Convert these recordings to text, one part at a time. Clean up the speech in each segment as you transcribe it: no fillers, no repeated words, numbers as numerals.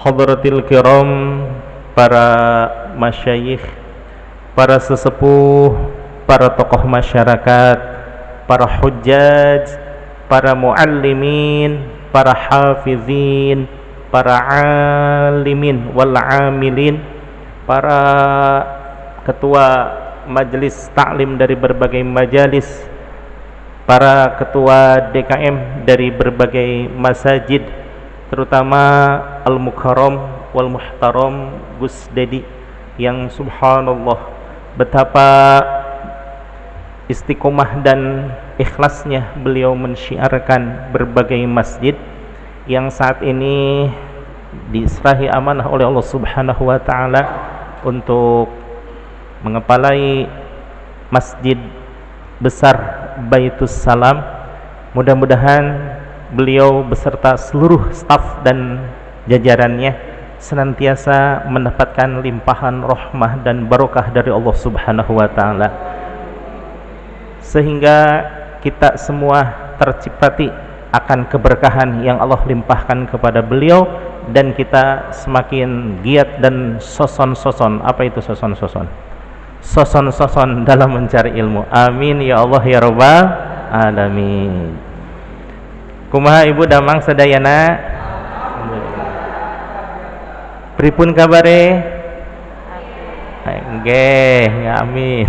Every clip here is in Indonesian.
hadratil kiram, para masyayikh, para sesepuh, para tokoh masyarakat, para hujjaj, para muallimin, para hafizin, para alimin wal amilin, para ketua majelis taklim dari berbagai majalis, para ketua DKM dari berbagai masjid, terutama Al-Mukarram wal Muhtaram Gus Dedi, yang subhanallah betapa istiqomah dan ikhlasnya beliau mensyiarkan berbagai masjid yang saat ini diserahi amanah oleh Allah Subhanahu wa taala untuk mengepalai masjid besar Baitus Salam. Mudah-mudahan beliau beserta seluruh staf dan jajarannya senantiasa mendapatkan limpahan rahmah dan barokah dari Allah Subhanahu wa taala, sehingga kita semua tercipati akan keberkahan yang Allah limpahkan kepada beliau, dan kita semakin giat dan soson-soson. Apa itu soson-soson? Soson-soson dalam mencari ilmu. Amin ya Allah ya rabbal alamin. Kumaha ibu damang sadayana? Pripun kabare? Nggih, amin.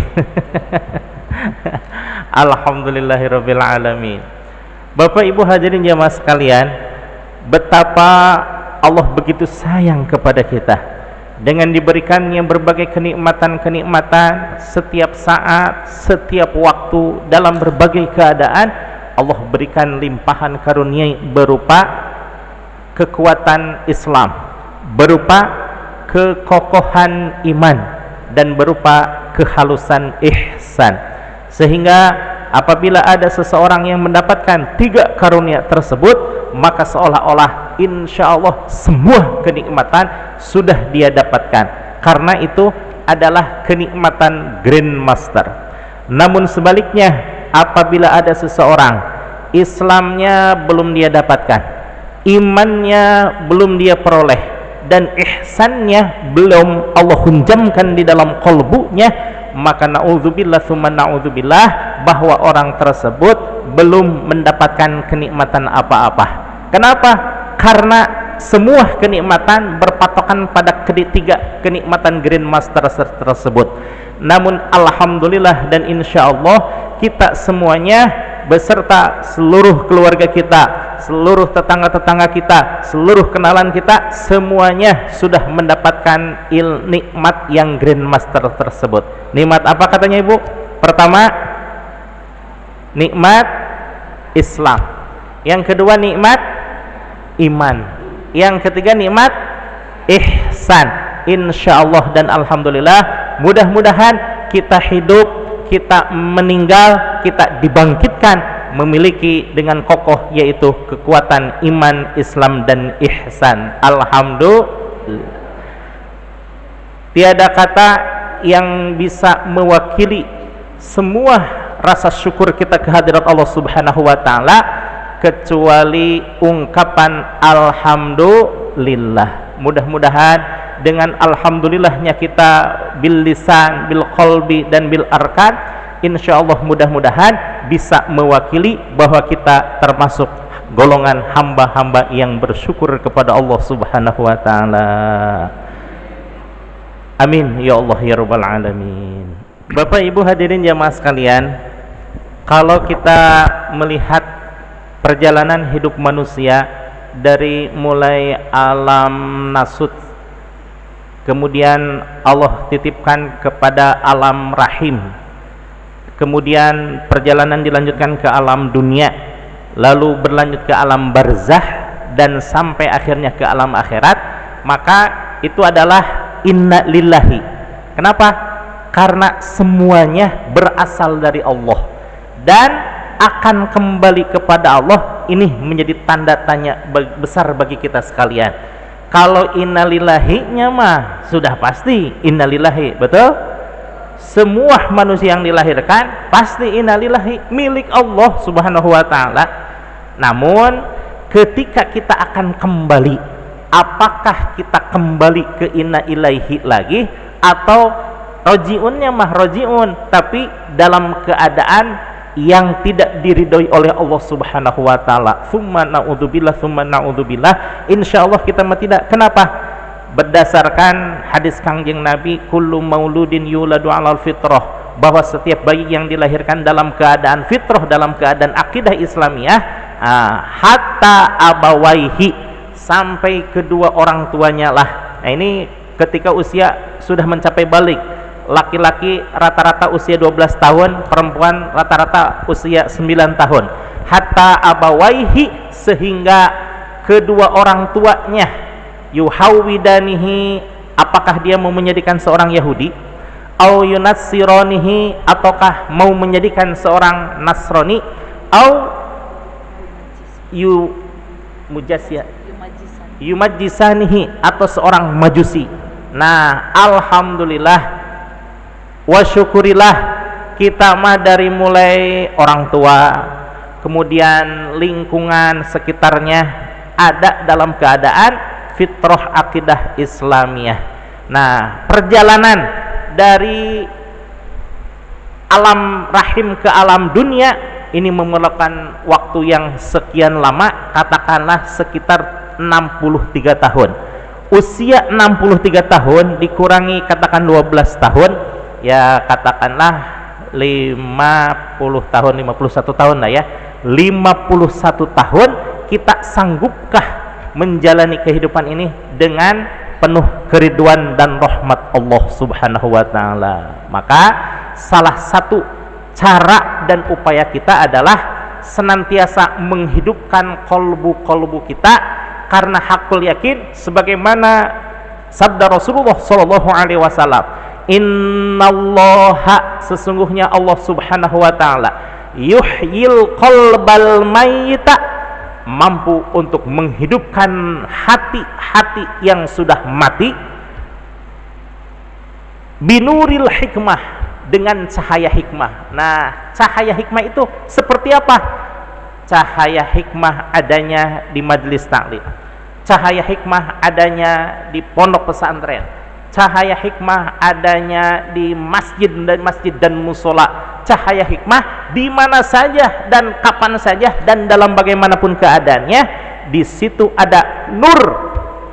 Alhamdulillahirabbil alamin. Bapak Ibu hadirin jamaah sekalian, betapa Allah begitu sayang kepada kita dengan diberikannya berbagai kenikmatan-kenikmatan setiap saat, setiap waktu, dalam berbagai keadaan. Allah berikan limpahan karunia berupa kekuatan Islam, berupa kekokohan iman, dan berupa kehalusan ihsan, sehingga apabila ada seseorang yang mendapatkan tiga karunia tersebut, maka seolah-olah insya Allah semua kenikmatan sudah dia dapatkan, karena itu adalah kenikmatan Grandmaster. Namun sebaliknya, apabila ada seseorang Islamnya belum dia dapatkan, imannya belum dia peroleh, dan ihsannya belum Allah hunjamkan di dalam qalbunya, maka na'udzubillah tsumma na'udzubillah, bahwa orang tersebut belum mendapatkan kenikmatan apa-apa. Kenapa? Karena semua kenikmatan berpatokan pada ketiga kenikmatan Grandmaster tersebut. Namun alhamdulillah dan insya Allah kita semuanya beserta seluruh keluarga kita, seluruh tetangga-tetangga kita, seluruh kenalan kita, semuanya sudah mendapatkan nikmat yang Grandmaster tersebut. Nikmat apa katanya ibu? Pertama, nikmat Islam. Yang kedua, nikmat iman. Yang ketiga, nikmat ihsan. Insya Allah dan alhamdulillah, mudah-mudahan kita hidup, kita meninggal, kita dibangkitkan memiliki dengan kokoh, yaitu kekuatan iman, Islam, dan ihsan. Alhamdulillah. Tiada kata yang bisa mewakili semua rasa syukur kita kehadirat Allah Subhanahu wa taala kecuali ungkapan alhamdulillah. Mudah-mudahan dengan alhamdulillahnya kita bil lisan, bil qalbi, dan bil arkan, insyaallah mudah-mudahan bisa mewakili bahwa kita termasuk golongan hamba-hamba yang bersyukur kepada Allah Subhanahu wa taala. Amin ya Allah ya rabbal alamin. Bapak Ibu hadirin jamaah sekalian, kalau kita melihat perjalanan hidup manusia dari mulai alam nasut, kemudian Allah titipkan kepada alam rahim, kemudian perjalanan dilanjutkan ke alam dunia, lalu berlanjut ke alam barzah, dan sampai akhirnya ke alam akhirat, maka itu adalah inna lillahi. Kenapa? Karena semuanya berasal dari Allah dan akan kembali kepada Allah. Ini menjadi tanda tanya besar bagi kita sekalian. Kalau innalillahi-nya mah sudah pasti innalillahi, betul? Semua manusia yang dilahirkan pasti innalillahi, milik Allah Subhanahu wa taala. Namun ketika kita akan kembali apakah kita kembali ke inna ilaihi lagi, atau rojiunnya mah rojiun tapi dalam keadaan yang tidak diridhoi oleh Allah Subhanahu wa taala. Tsumma naudzubillah, insyaallah kita mah tidak. Kenapa? Berdasarkan hadis Kangjeng Nabi, kullu mauludin yuladu 'alal fitrah, bahwa setiap bayi yang dilahirkan dalam keadaan fitrah, dalam keadaan akidah Islamiyah, hatta abawaihi, sampai kedua orang tuanya lah. Nah, ini ketika usia sudah mencapai balik. Laki-laki rata-rata usia 12 tahun, perempuan rata-rata usia 9 tahun. Hatta abawaihi, sehingga kedua orang tuanya, yuhawidanihi, apakah dia mau menjadikan seorang Yahudi, au yunassironihi, ataukah mau menjadikan seorang Nasrani, au yumajjisanihi, atau seorang Majusi. Nah, alhamdulillah wa syukurillah, kita mah dari mulai orang tua, kemudian lingkungan sekitarnya ada dalam keadaan fitrah akidah Islamiyah. Nah, perjalanan dari alam rahim ke alam dunia ini memerlukan waktu yang sekian lama, katakanlah sekitar 63 tahun. Usia 63 tahun dikurangi katakan 12 tahun, ya katakanlah 50 tahun, 51 tahun lah ya. 51 tahun kita sanggupkah menjalani kehidupan ini dengan penuh keriduan dan rahmat Allah Subhanahu wa taala? Maka salah satu cara dan upaya kita adalah senantiasa menghidupkan kolbu-kolbu kita, karena hakul yakin sebagaimana sabda Rasulullah sallallahu alaihi wasallam, innallaha, sesungguhnya Allah Subhanahu wa taala, yuhyil qalbal mayyita, mampu untuk menghidupkan hati-hati yang sudah mati, binuril hikmah, dengan cahaya hikmah. Nah, cahaya hikmah itu seperti apa? Cahaya hikmah adanya di majelis taklim, cahaya hikmah adanya di pondok pesantren, cahaya hikmah adanya di masjid dan musola, cahaya hikmah di mana saja dan kapan saja dan dalam bagaimanapun keadaannya. Di situ ada nur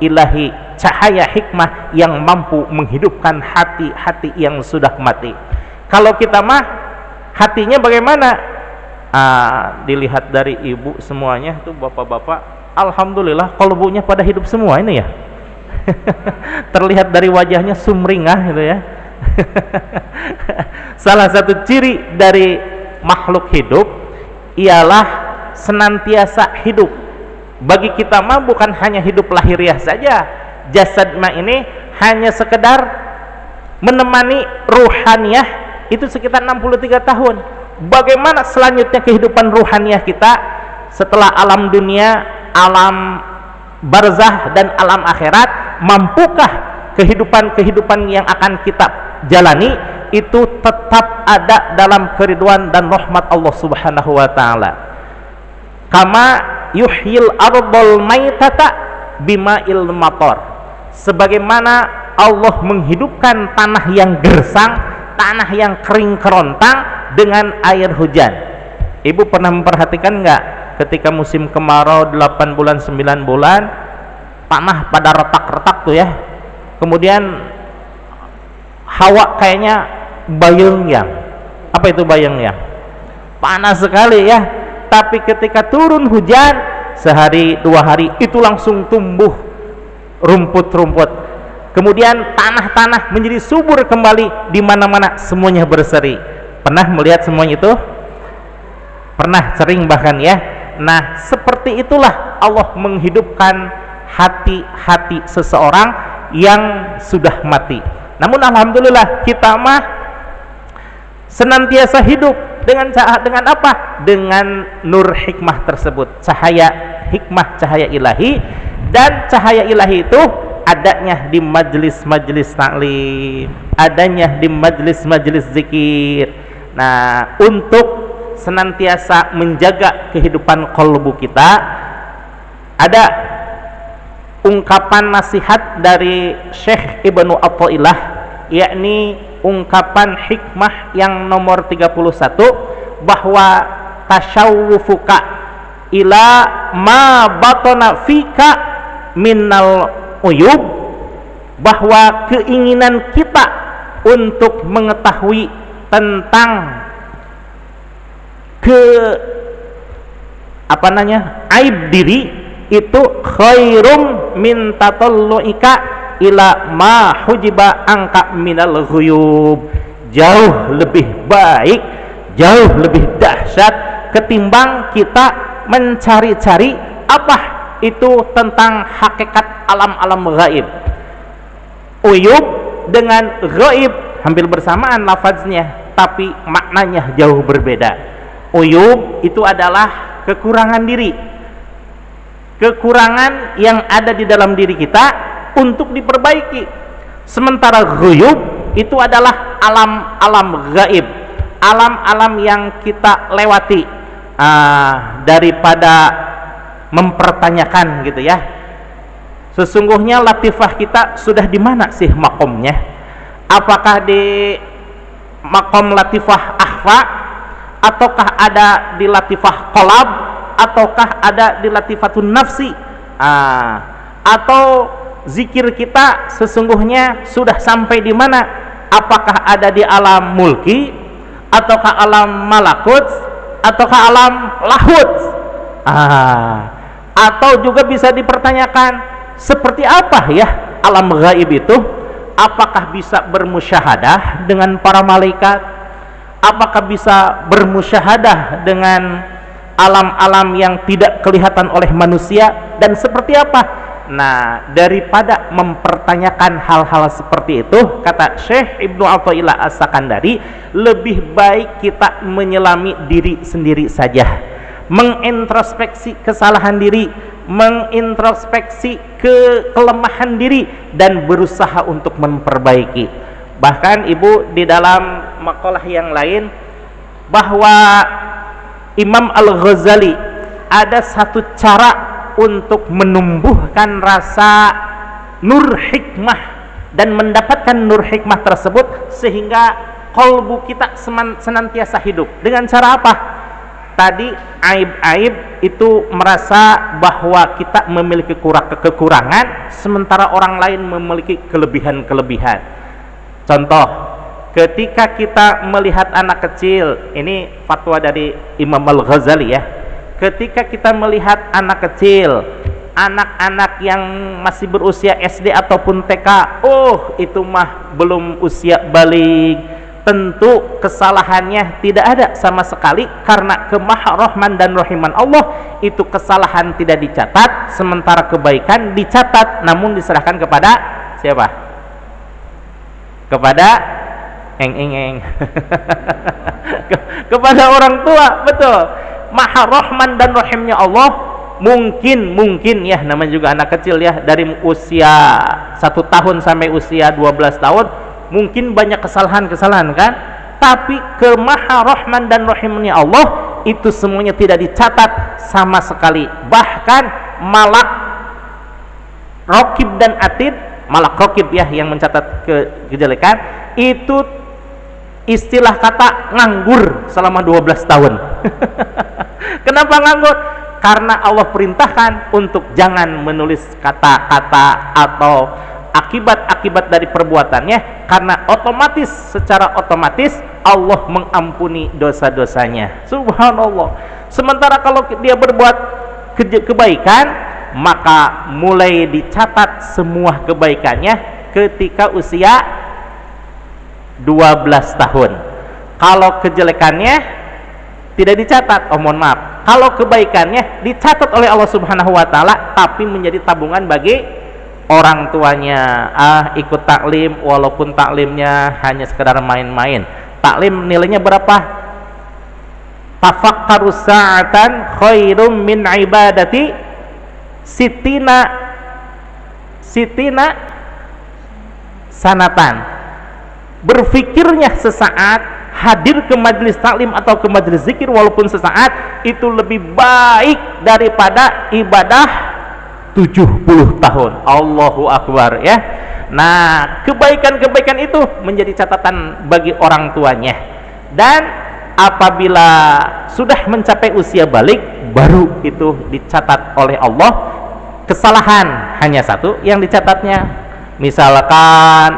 ilahi, cahaya hikmah yang mampu menghidupkan hati-hati yang sudah mati. Kalau kita mah hatinya bagaimana? Dilihat dari ibu semuanya tuh, bapak-bapak, alhamdulillah kolbunya pada hidup semua ini ya. Terlihat dari wajahnya sumringah gitu ya. Salah satu ciri dari makhluk hidup ialah senantiasa hidup. Bagi kita mah bukan hanya hidup lahiriah saja. Jasad mah ini hanya sekedar menemani ruhaniyah, itu sekitar 63 tahun. Bagaimana selanjutnya kehidupan ruhaniyah kita setelah alam dunia, alam barzah dan alam akhirat? Mampukah kehidupan yang akan kita jalani itu tetap ada dalam keriduan dan rahmat Allah Subhanahu wa taala? Kama yuhyil ardal maitata bima'il matar, sebagaimana Allah menghidupkan tanah yang gersang, tanah yang kering kerontang dengan air hujan. Ibu pernah memperhatikan enggak ketika musim kemarau 8 bulan 9 bulan tanah pada retak-retak tuh ya, kemudian hawa kayaknya bayang-yang. Apa itu bayang-yang? Panas sekali ya. Tapi ketika turun hujan sehari 2 hari itu langsung tumbuh rumput-rumput, kemudian tanah-tanah menjadi subur kembali, di mana-mana semuanya berseri. Pernah melihat semuanya itu? Pernah, sering bahkan ya. Nah, seperti itulah Allah menghidupkan hati-hati seseorang yang sudah mati. Namun alhamdulillah kita mah senantiasa hidup dengan apa? Dengan nur hikmah tersebut, cahaya hikmah, cahaya ilahi. Dan cahaya ilahi itu adanya di majelis-majelis taklim, adanya di majelis-majelis zikir. Nah, untuk senantiasa menjaga kehidupan kolbu kita, ada ungkapan nasihat dari Syekh Ibnu Athaillah, yakni ungkapan hikmah yang nomor 31, bahwa tasyawufuka ila ma batana fika minal uyub, bahwa keinginan kita untuk mengetahui tentang aib diri itu khairum min tatalluika ila ma hujiba angka minal ghuyub, jauh lebih baik, jauh lebih dahsyat ketimbang kita mencari-cari apa itu tentang hakikat alam-alam gaib. Uyub dengan gaib hampir bersamaan lafaznya, tapi maknanya jauh berbeda. Uyub itu adalah kekurangan diri, kekurangan yang ada di dalam diri kita untuk diperbaiki. Sementara ghuyub itu adalah alam-alam gaib, alam-alam yang kita lewati daripada mempertanyakan gitu ya. Sesungguhnya latifah kita sudah di mana sih makomnya? Apakah di makom latifah akhfa, ataukah ada di latifah qalab, ataukah ada di latifatun nafsi, atau zikir kita sesungguhnya sudah sampai di mana? Apakah ada di alam mulki, ataukah alam malakut, ataukah alam lahut? Atau juga bisa dipertanyakan, seperti apa ya alam gaib itu? Apakah bisa bermusyahadah dengan para malaikat? Apakah bisa bermusyahadah dengan alam-alam yang tidak kelihatan oleh manusia? Dan seperti apa? Nah, daripada mempertanyakan hal-hal seperti itu, kata Syekh Ibnu Athaillah As-Sakandari, lebih baik kita menyelami diri sendiri saja, mengintrospeksi kesalahan diri, mengintrospeksi kelemahan diri, dan berusaha untuk memperbaiki. Bahkan ibu di dalam makalah yang lain, bahwa Imam Al-Ghazali ada satu cara untuk menumbuhkan rasa nur hikmah dan mendapatkan nur hikmah tersebut sehingga kalbu kita senantiasa hidup. Dengan cara apa? Tadi aib-aib itu merasa bahwa kita memiliki kekurangan sementara orang lain memiliki kelebihan-kelebihan. Contoh, ketika kita melihat anak kecil, ini fatwa dari Imam Al-Ghazali ya, ketika kita melihat anak kecil, anak-anak yang masih berusia SD ataupun TK, oh itu mah belum usia baligh, tentu kesalahannya tidak ada sama sekali, karena kemaharahman dan rahiman Allah itu kesalahan tidak dicatat, sementara kebaikan dicatat, namun diserahkan kepada siapa? Kepada kepada orang tua. Betul, maha rahman dan rahimnya Allah. Mungkin ya, namanya juga anak kecil ya, dari usia 1 tahun sampai usia 12 tahun mungkin banyak kesalahan-kesalahan kan, tapi ke maha rahman dan rahimnya Allah itu semuanya tidak dicatat sama sekali. Bahkan malak raqib dan atid, malak raqib ya yang mencatat kejelekan, itu istilah kata nganggur selama 12 tahun. Kenapa nganggur? Karena Allah perintahkan untuk jangan menulis kata-kata atau akibat-akibat dari perbuatannya, karena otomatis, secara otomatis Allah mengampuni dosa-dosanya. Subhanallah. Sementara kalau dia berbuat kebaikan, maka mulai dicatat semua kebaikannya ketika usia 12 tahun. Kalau kejelekannya tidak dicatat, oh mohon maaf, kalau kebaikannya dicatat oleh Allah Subhanahu wa taala, tapi menjadi tabungan bagi orang tuanya. Ikut taklim walaupun taklimnya hanya sekedar main-main. Taklim nilainya berapa? Tafakkaru sa'atan khairum min ibadati sitina sanatan. Berfikirnya sesaat, hadir ke majelis taklim atau ke majelis zikir walaupun sesaat, itu lebih baik daripada ibadah 70 tahun. Allahu Akbar ya. Nah, kebaikan-kebaikan itu menjadi catatan bagi orang tuanya. Dan apabila sudah mencapai usia balik, baru itu dicatat oleh Allah. Kesalahan hanya satu yang dicatatnya, misalkan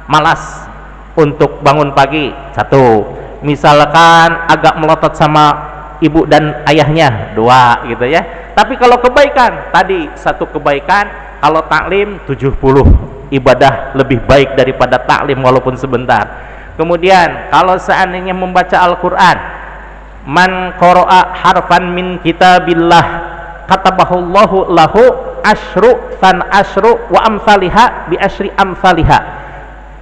malas untuk bangun pagi, satu. Misalkan agak melotot sama ibu dan ayahnya, dua gitu ya. Tapi kalau kebaikan, tadi satu kebaikan, kalau taklim 70 ibadah lebih baik daripada taklim walaupun sebentar. Kemudian kalau seandainya membaca Al-Quran, man qara'a harfan min kitabillah katabahullahu lahu asyru fan asyru wa amsalihha bi asyri amsalihha.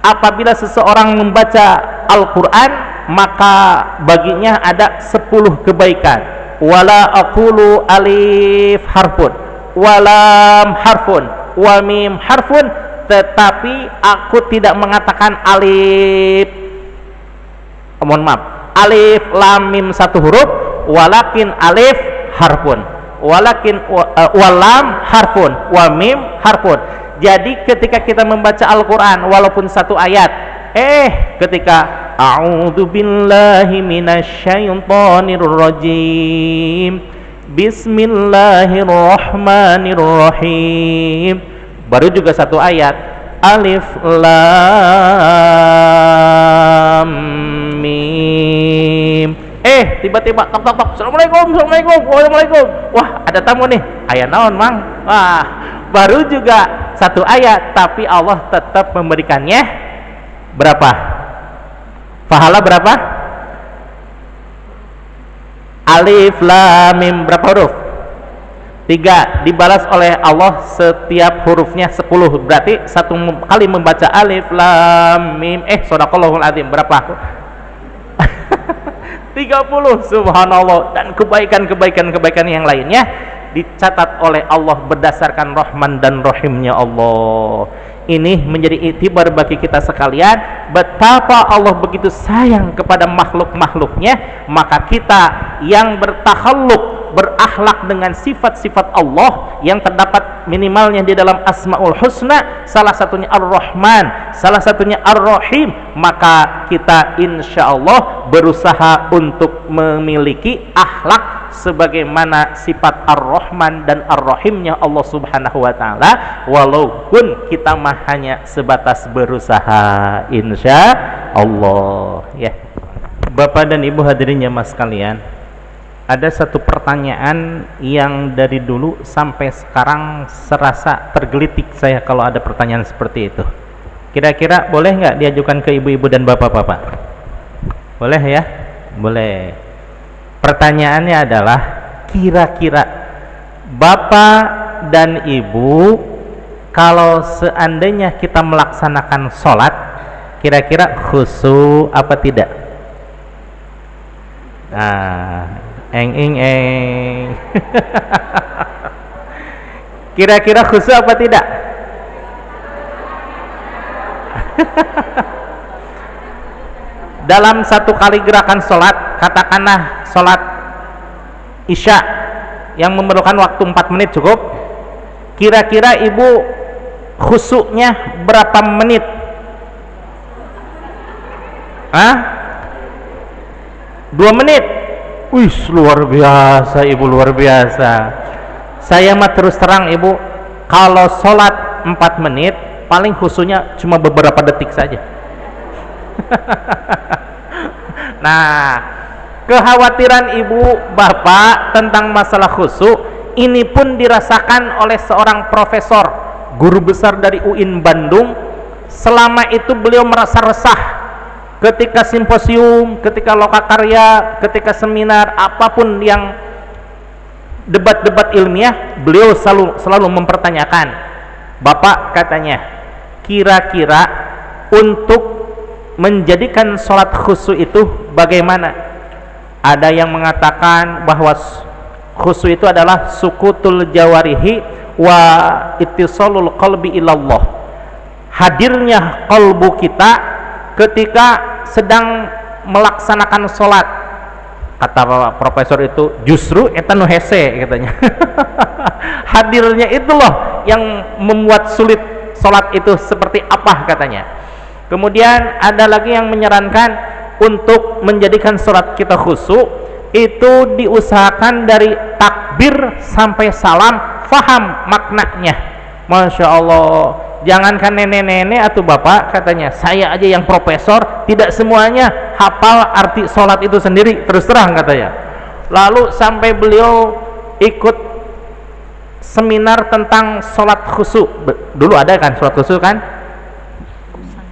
Apabila seseorang membaca Al-Quran, maka baginya ada 10 kebaikan. Wala aqulu alif harfun walam harfun wa mim harfun, tetapi aku tidak mengatakan alif, mohon maaf, alif lam mim satu huruf, walakin alif harfun, walakin walam harfun wa mim harfun. Jadi ketika kita membaca Al-Quran walaupun satu ayat, ketika a'udzu billahi minasyaitonir rajim, bismillahirrahmanirrahim, baru juga satu ayat, alif lam mim, tiba-tiba tok tok tok, assalamualaikum, assalamualaikum, waalaikumsalam, wah ada tamu nih, ayat naon mang, wah baru juga satu ayat, tapi Allah tetap memberikannya berapa? Pahala berapa? Alif lam mim berapa huruf? 3, dibalas oleh Allah setiap hurufnya 10. Berarti satu kali membaca alif lam mim, shadaqallahul azim, berapa? 30, subhanallah. Dan kebaikan yang lainnya dicatat oleh Allah berdasarkan Rahman dan Rahimnya Allah. Ini menjadi iktibar bagi kita sekalian, betapa Allah begitu sayang kepada makhluk-makhluknya. Maka kita yang bertakhalluk, berakhlak dengan sifat-sifat Allah yang terdapat minimalnya di dalam Asmaul Husna, salah satunya Ar-Rahman, salah satunya Ar-Rahim, maka kita insya Allah berusaha untuk memiliki akhlak sebagaimana sifat Ar-Rahman dan Ar-Rahimnya Allah Subhanahu wa ta'ala, walaupun kita mah hanya sebatas berusaha, insya Allah ya. Bapak dan Ibu hadirin jamaah sekalian, ada satu pertanyaan yang dari dulu sampai sekarang serasa tergelitik saya kalau ada pertanyaan seperti itu. Kira-kira boleh nggak diajukan ke ibu-ibu dan bapak-bapak? Boleh ya? Boleh. Pertanyaannya adalah, kira-kira bapak dan ibu, kalau seandainya kita melaksanakan sholat, kira-kira khusyuk apa tidak? Kira-kira khusyuk apa tidak? Dalam satu kali gerakan sholat, katakanlah sholat isya yang memerlukan waktu 4 menit cukup, kira-kira ibu khusyuknya berapa menit? 2 menit? Wih, luar biasa ibu, luar biasa. Saya mah terus terang ibu, kalau sholat 4 menit paling khusyuknya cuma beberapa detik saja. Nah, kekhawatiran ibu bapak tentang masalah khusyuk ini pun dirasakan oleh seorang profesor, guru besar dari UIN Bandung. Selama itu beliau merasa resah ketika simposium, ketika lokakarya, ketika seminar, apapun yang debat-debat ilmiah, beliau selalu mempertanyakan, Bapak katanya, kira-kira untuk menjadikan sholat khusyuk itu bagaimana? Ada yang mengatakan bahwa khusyuk itu adalah sukutul jawarihi wa ittisalul qalbi ilallah, hadirnya kalbu kita ketika sedang melaksanakan sholat. Kata profesor itu, justru eta nu hese katanya. hadirnya itu loh yang membuat sulit sholat itu seperti apa katanya. Kemudian ada lagi yang menyarankan untuk menjadikan sholat kita khusyuk itu diusahakan dari takbir sampai salam faham maknanya. Masya Allah, jangankan nenek-nenek atau bapak, katanya saya aja yang profesor tidak semuanya hafal arti sholat itu sendiri, terus terang katanya. Lalu sampai beliau ikut seminar tentang sholat khusyuk. Dulu ada kan sholat khusyuk kan,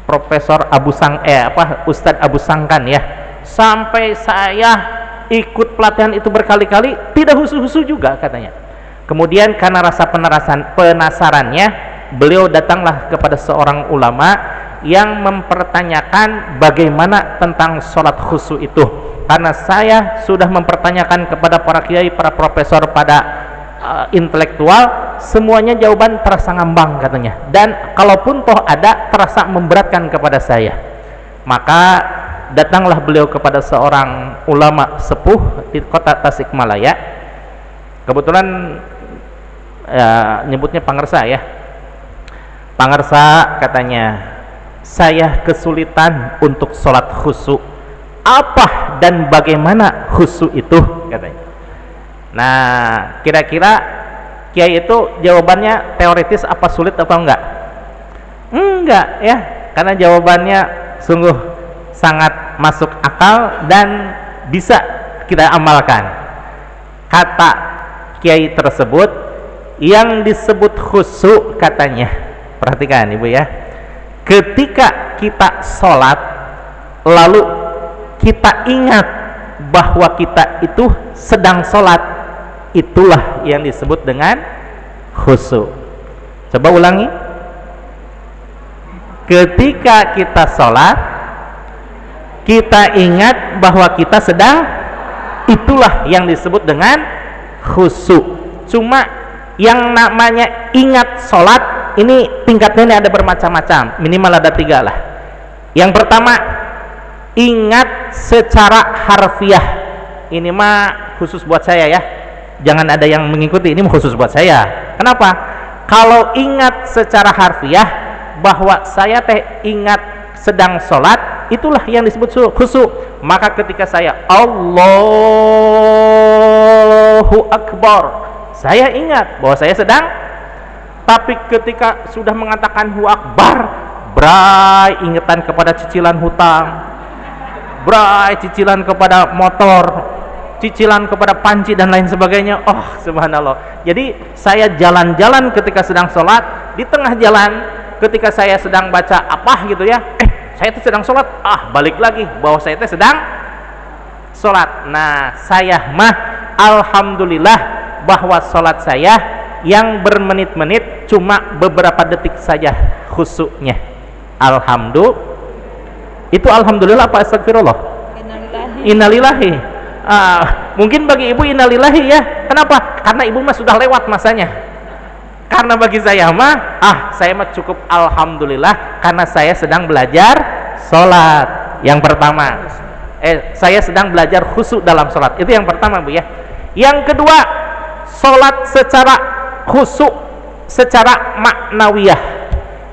Profesor Ustadz Abu Sangkan ya. Sampai saya ikut pelatihan itu berkali-kali tidak khusyuk-khusyuk juga katanya. Kemudian karena rasa penasarannya, beliau datanglah kepada seorang ulama yang mempertanyakan bagaimana tentang sholat khusyuk itu. Karena saya sudah mempertanyakan kepada para kiai, para profesor, pada intelektual, semuanya jawaban terasa ngambang katanya, dan kalaupun toh ada terasa memberatkan kepada saya. Maka datanglah beliau kepada seorang ulama sepuh di kota Tasikmalaya. Kebetulan nyebutnya Pangersa ya. Pangersa katanya, saya kesulitan untuk sholat khusyuk. Apa dan bagaimana khusyuk itu katanya. Nah, kira-kira kiai itu jawabannya teoritis apa sulit apa enggak? Enggak ya, karena jawabannya sungguh sangat masuk akal dan bisa kita amalkan. Kata kiai tersebut, yang disebut khusyuk katanya, perhatikan ibu ya, ketika kita sholat lalu kita ingat bahwa kita itu sedang sholat, itulah yang disebut dengan khusyuk. Coba ulangi. Ketika kita sholat kita ingat bahwa kita sedang, itulah yang disebut dengan khusyuk. Cuma yang namanya ingat sholat ini tingkatnya ada bermacam-macam, minimal ada 3 lah. Yang pertama, ingat secara harfiah. Ini mah khusus buat saya ya, jangan ada yang mengikuti, ini khusus buat saya. Kenapa? Kalau ingat secara harfiah bahwa saya ingat sedang sholat, itulah yang disebut khusyuk. Maka ketika saya Allahu Akbar, saya ingat bahwa saya sedang. Tapi ketika sudah mengatakan Hu Akbar, bray ingatan kepada cicilan hutang, bray cicilan kepada motor, cicilan kepada panci dan lain sebagainya. Oh subhanallah. Jadi saya jalan-jalan ketika sedang sholat, di tengah jalan ketika saya sedang baca apa gitu ya, saya itu sedang sholat, balik lagi bahwa saya itu sedang sholat. Nah, saya mah alhamdulillah bahwa sholat saya yang bermenit-menit cuma beberapa detik saja khusyuknya. Alhamdulillah. Itu alhamdulillah apa astagfirullah? Innalillahi. Mungkin bagi ibu innalillahi ya. Kenapa? Karena ibu mah sudah lewat masanya. Karena bagi saya mah saya mah cukup alhamdulillah karena saya sedang belajar sholat. Yang pertama, saya sedang belajar khusyuk dalam sholat. Itu yang pertama bu ya. Yang kedua, sholat secara khusyuk secara maknawiyah.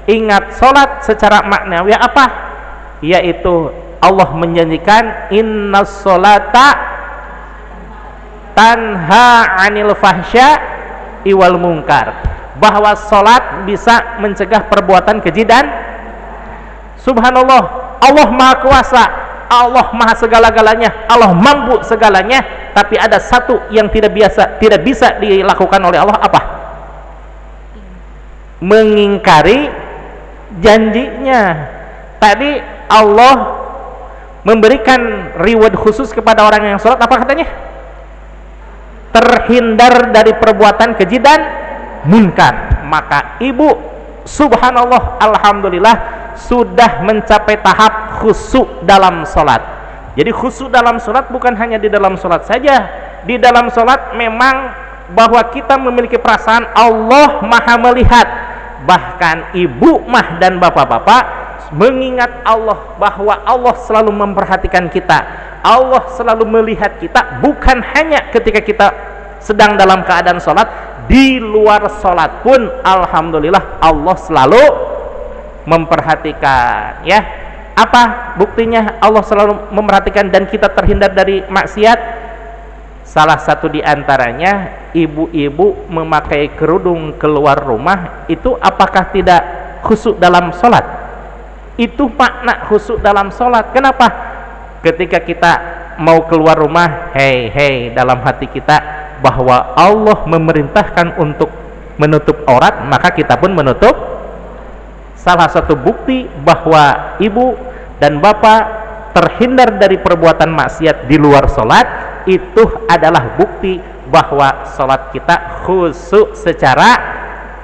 Ingat, sholat secara maknawiyah apa? Yaitu Allah menjanjikan innas sholata tanha 'anil fahsya iwal munkar, bahwa sholat bisa mencegah perbuatan keji dan subhanallah, Allah maha kuasa, Allah maha segala-galanya, Allah mampu segalanya, tapi ada satu yang tidak bisa dilakukan oleh Allah, apa? Mengingkari janjinya. Tadi Allah memberikan reward khusus kepada orang yang sholat, apa katanya? Terhindar dari perbuatan keji dan munkar. Maka ibu subhanallah alhamdulillah sudah mencapai tahap khusyuk dalam sholat. Jadi khusyuk dalam sholat bukan hanya di dalam sholat saja. Di dalam sholat memang bahwa kita memiliki perasaan Allah maha melihat. Bahkan ibu mah dan bapak-bapak mengingat Allah bahwa Allah selalu memperhatikan kita, Allah selalu melihat kita, bukan hanya ketika kita sedang dalam keadaan sholat, di luar sholat pun alhamdulillah Allah selalu memperhatikan. Ya, apa buktinya Allah selalu memperhatikan dan kita terhindar dari maksiat? Salah satu di antaranya, ibu-ibu memakai kerudung keluar rumah itu apakah tidak khusyuk dalam sholat? Itu makna khusyuk dalam sholat. Kenapa? Ketika kita mau keluar rumah, hei dalam hati kita bahwa Allah memerintahkan untuk menutup aurat, maka kita pun menutup. Salah satu bukti bahwa ibu dan bapak terhindar dari perbuatan maksiat di luar sholat, itu adalah bukti bahwa sholat kita khusyuk secara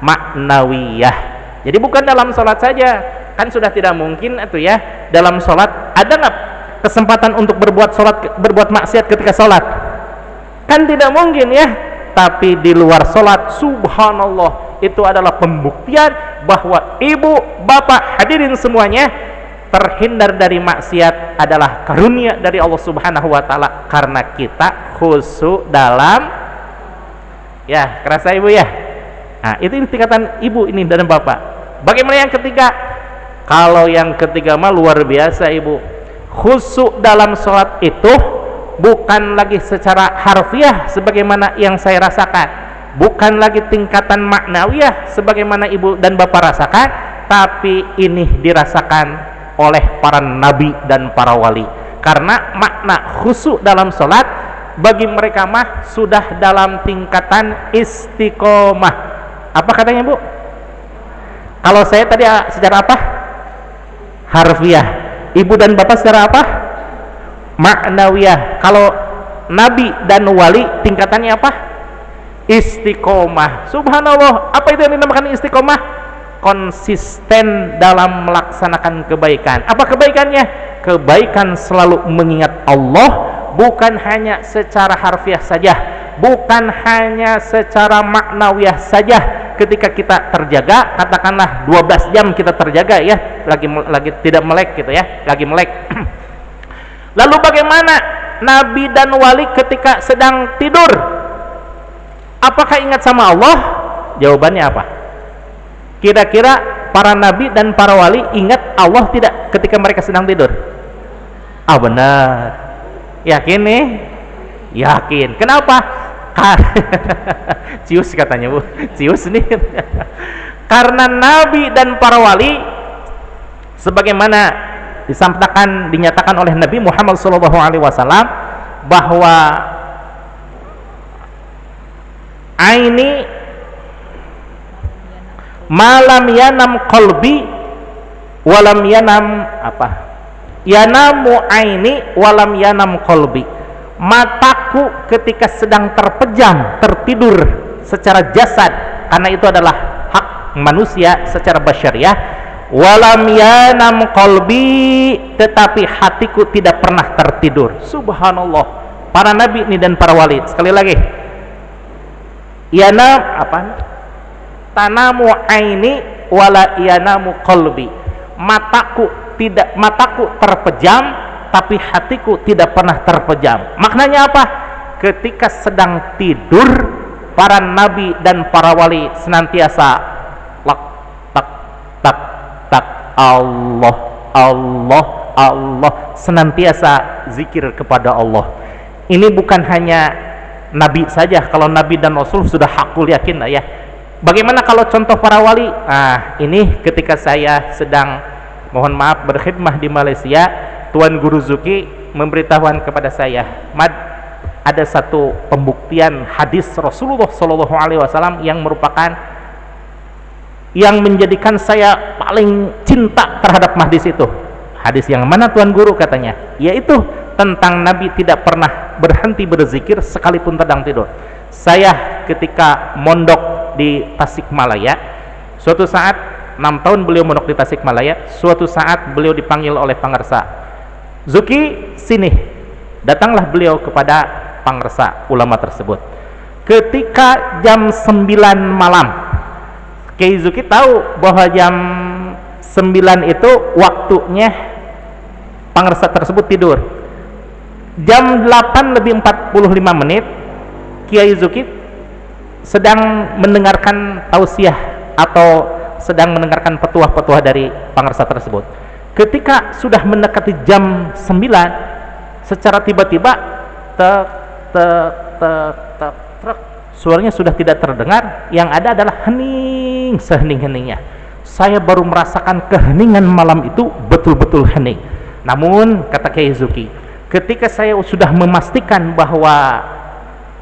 maknawiyah. Jadi bukan dalam sholat saja, kan sudah tidak mungkin itu ya. Dalam sholat ada nggak kesempatan untuk berbuat maksiat ketika sholat? Kan tidak mungkin ya. Tapi di luar sholat, subhanallah, itu adalah pembuktian bahwa ibu, bapak, hadirin semuanya, terhindar dari maksiat adalah karunia dari Allah Subhanahu wa taala karena kita khusyuk dalam, ya, kerasa ibu ya. Nah, itu tingkatan ibu ini dan bapak. Bagaimana yang ketiga? Kalau yang ketiga mah luar biasa ibu. Khusyuk dalam sholat itu bukan lagi secara harfiah sebagaimana yang saya rasakan, bukan lagi tingkatan maknawiyah sebagaimana ibu dan bapak rasakan, tapi ini dirasakan oleh para nabi dan para wali. Karena makna khusyuk dalam sholat bagi mereka mah sudah dalam tingkatan istiqomah. Apa katanya bu? Kalau saya tadi secara apa? Harfiah. Ibu dan bapak secara apa? Maknawiyah. Kalau nabi dan wali tingkatannya apa? Istiqomah. Subhanallah. Apa itu yang dinamakan istiqomah? Konsisten dalam melaksanakan kebaikan. Apa kebaikannya? Kebaikan selalu mengingat Allah, bukan hanya secara harfiah saja, bukan hanya secara maknawiyah saja. Ketika kita terjaga, katakanlah 12 jam kita terjaga ya, lagi tidak melek gitu ya, lagi melek. Lalu bagaimana nabi dan wali ketika sedang tidur? Apakah ingat sama Allah? Jawabannya apa? Kira-kira para nabi dan para wali ingat Allah tidak ketika mereka sedang tidur? Ah benar. Yakin nih? Yakin. Kenapa? Cius katanya bu. Cius nih. Karena nabi dan para wali sebagaimana dinyatakan oleh Nabi Muhammad SAW bahwa aini malam yanam qalbi walam yanam apa? Yanamu aini walam yanam qalbi. Mataku ketika sedang terpejam, tertidur secara jasad, karena itu adalah hak manusia secara basyariah. Walam yanam qalbi, tetapi hatiku tidak pernah tertidur. Subhanallah. Para nabi ini dan para wali. Sekali lagi. Yanam apa? Tanamu aini wala yanamu qalbi. Mataku terpejam, tapi hatiku tidak pernah terpejam. Maknanya apa? Ketika sedang tidur, para nabi dan para wali senantiasa lak tak tak tak Allah Allah Allah, senantiasa zikir kepada Allah. Ini bukan hanya nabi saja. Kalau nabi dan rasul sudah hakul yakin lah ya. Bagaimana kalau contoh para wali? Nah, ini ketika saya sedang, mohon maaf, berkhidmah di Malaysia, Tuan Guru Zuki memberitahukan kepada saya, Mad, ada satu pembuktian hadis Rasulullah SAW yang merupakan yang menjadikan saya paling cinta terhadap hadis itu. Hadis yang mana Tuan Guru katanya? Yaitu tentang Nabi tidak pernah berhenti berzikir sekalipun sedang tidur. Saya ketika mondok di Tasikmalaya, suatu saat 6 tahun beliau mondok di Tasikmalaya, suatu saat beliau dipanggil oleh pangersa, Zuki sini. Datanglah beliau kepada pangersa ulama tersebut ketika jam 9 malam. Kiai Zuki tahu bahwa jam 9 itu waktunya pangersa tersebut tidur. Jam 8 lebih 45 menit Kiai Zuki sedang mendengarkan tausiah atau sedang mendengarkan petuah-petuah dari pangarsa tersebut. Ketika sudah mendekati jam 9, secara tiba-tiba tek tek tek tek trek, suaranya sudah tidak terdengar, yang ada adalah hening sehening-heningnya. Saya baru merasakan keheningan malam itu betul-betul hening. Namun kata Kiai Zuki, ketika saya sudah memastikan bahwa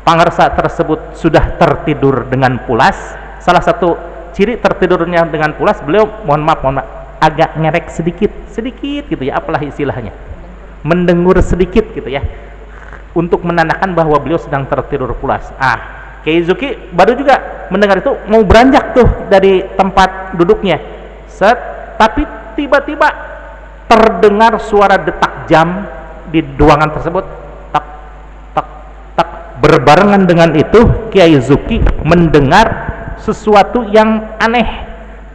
pangarsa tersebut sudah tertidur dengan pulas, salah satu ciri tertidurnya dengan pulas, beliau mohon maaf agak ngerek sedikit gitu ya, apalah istilahnya, mendengur sedikit gitu ya, untuk menandakan bahwa beliau sedang tertidur pulas. Kiai Zuki baru juga mendengar itu, mau beranjak tuh dari tempat duduknya, tapi tiba-tiba terdengar suara detak jam di ruangan tersebut, tak tak tak. Berbarengan dengan itu Kiai Zuki mendengar sesuatu yang aneh,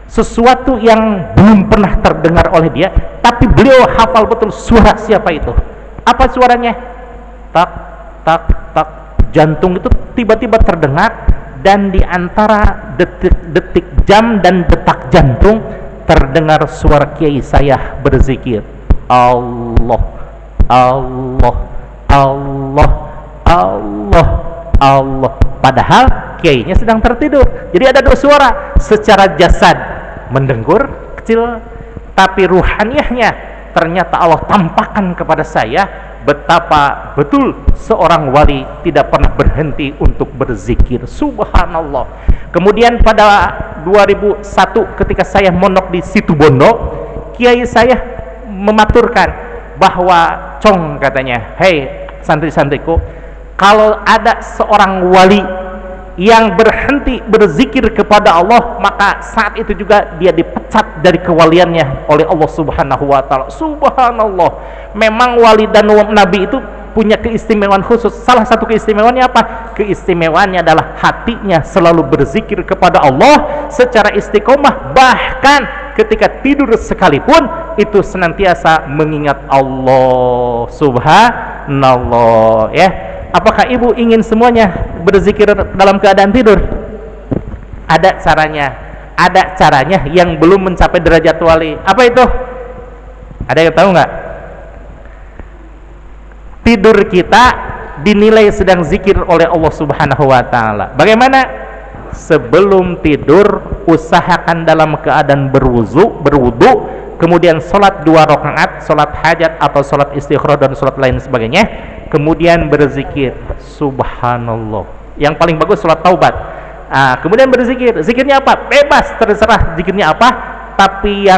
sesuatu yang belum pernah terdengar oleh dia, tapi beliau hafal betul suara siapa itu. Apa suaranya? Tak tak tak. Jantung itu tiba-tiba terdengar, dan di antara detik-detik jam dan detak jantung terdengar suara kiai saya berzikir, Allah Allah Allah Allah Allah, padahal kiainya sedang tertidur. Jadi ada dua suara, secara jasad mendengur kecil, tapi ruhaniyahnya ternyata Allah tampakkan kepada saya betapa betul seorang wali tidak pernah berhenti untuk berzikir. Subhanallah. Kemudian pada 2001 ketika saya mondok di Situbondo, kiai saya mematurkan bahwa, Cong katanya, hei santri-santriku, kalau ada seorang wali yang berhenti berzikir kepada Allah, maka saat itu juga dia dipecat dari kewaliannya oleh Allah Subhanahu wa ta'ala. Subhanallah. Memang wali dan nabi itu punya keistimewaan khusus. Salah satu keistimewaannya apa? Keistimewaannya adalah hatinya selalu berzikir kepada Allah secara istiqomah, bahkan ketika tidur sekalipun itu senantiasa mengingat Allah Subhanallah, ya. Apakah ibu ingin semuanya berzikir dalam keadaan tidur? Ada caranya yang belum mencapai derajat wali. Apa itu? Ada yang tahu nggak? Tidur kita dinilai sedang zikir oleh Allah Subhanahu wa ta'ala. Bagaimana? Sebelum tidur usahakan dalam keadaan berwudu, kemudian sholat 2 rakaat, sholat hajat atau sholat istikhrah dan sholat lain sebagainya, kemudian berzikir subhanallah. Yang paling bagus sholat taubat. Kemudian berzikir. Zikirnya apa? Bebas, terserah zikirnya apa, tapi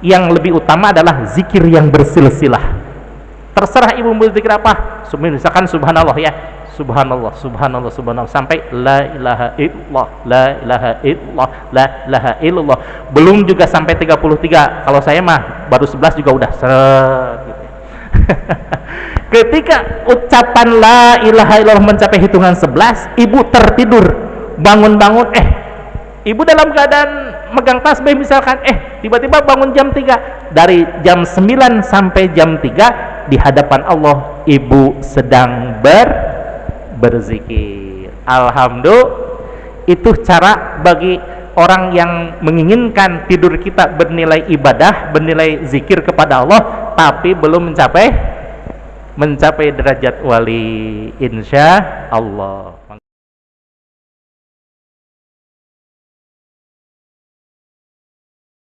yang lebih utama adalah zikir yang bersilsilah. Terserah ibu berzikir apa, misalkan subhanallah ya, subhanallah subhanallah subhanallah sampai la ilaha illallah la ilaha illallah la ilaha illallah. Belum juga sampai 33. Kalau saya mah baru 11 juga udah seret gitu. Ketika ucapan la ilaha illallah mencapai hitungan 11, ibu tertidur, bangun-bangun, ibu dalam keadaan megang tasbih misalkan, tiba-tiba bangun jam 3. Dari jam 9 sampai jam 3 di hadapan Allah ibu sedang berzikir. Alhamdulillah, itu cara bagi orang yang menginginkan tidur kita bernilai ibadah, bernilai zikir kepada Allah, tapi belum mencapai derajat wali, insya Allah.